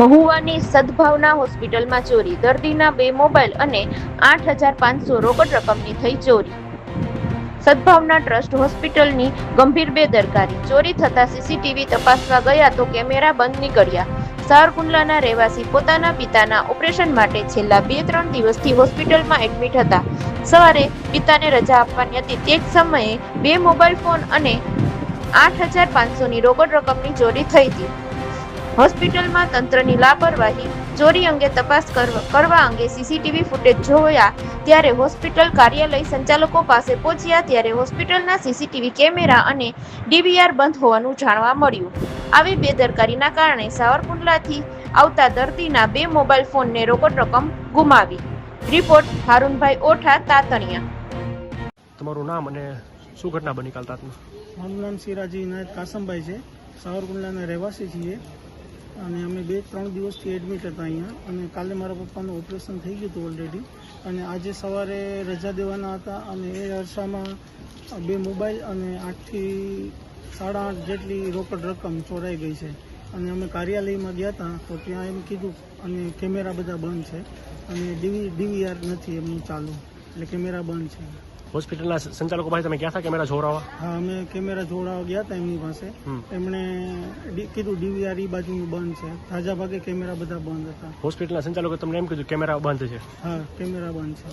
મહુવાની સદભાવના હોસ્પિટલમાં ચોરી, દર્દીના 2 મોબાઈલ અને 8,500 રોકડ રકમની થઈ ચોરી. સદભાવના ટ્રસ્ટ હોસ્પિટલની ગંભીર બેદરકારી, ચોરી થતા સીસીટીવી તપાસવા ગયા તો કેમેરા બંધ નીકળ્યા. સાવરકુંડલાના રહેવાસી પોતાના પિતાના ઓપરેશન માટે છેલ્લા 2-3 દિવસથી હોસ્પિટલમાં એડમિટ હતા. સવારે પિતાને રજા આપવાની હતી તે જ સમયે 2 મોબાઈલ ફોન અને 8,500ની રોકડ રકમની ચોરી થઈ હતી. હોસ્પિટલમાં તંત્રની લાપરવાહી, ચોરી અંગે તપાસ કરવા અંગે સીસીટીવી ફૂટેજ જોયા ત્યારે હોસ્પિટલ કાર્યાલય સંચાલકો પાસે પહોંચ્યા ત્યારે હોસ્પિટલના સીસીટીવી કેમેરા અને ડીવીઆર બંધ હોવાનું જાણવા મળ્યું. આવી બેદરકારીના કારણે સાવરકુંડલાથી આવતા દર્દીના 2 મોબાઈલ ફોનને રોકડ રકમ ગુમાવી. રિપોર્ટ હારૂનભાઈ ઓઠા, તાતણિયા. તમારું નામ અને શું ઘટના બની કાલ રાતમાં? મારું નામ સિરાજી ઇનાયત કાસમભાઈ છે. સાવરકુંડલાના રહેવાસી છીએ અને અમે 2-3 દિવસથી એડમિટ હતા અહીંયા. અને કાલે મારા પપ્પાનું ઓપરેશન થઈ ગયું હતું ઓલરેડી અને આજે સવારે રજા દેવાના હતા અને એ અરસામાં 2 મોબાઈલ અને 8થી 8.5 જેટલી રોકડ રકમ ચોરાઈ ગઈ છે. અને અમે કાર્યાલયમાં ગયા હતા તો ત્યાં એમ કીધું અને કેમેરા બધા બંધ છે અને ડીવીઆર નથી એમનું ચાલુ, એટલે કેમેરા બંધ છે. હોસ્પિટલના સંચાલકો પાસે તમે ગયા હતા કેમેરા જોડાવા? હા, અમે કેમેરા જોડાવા ગયા હતા એમની પાસે. એમણે કીધું ડીવીઆર ઈ બાજુનું બંધ છે. તાજા ભાગે કેમેરા બધા બંધ હતા. હોસ્પિટલના સંચાલકો તમને એમ કીધું કેમેરા બંધ છે? હા, કેમેરા બંધ છે.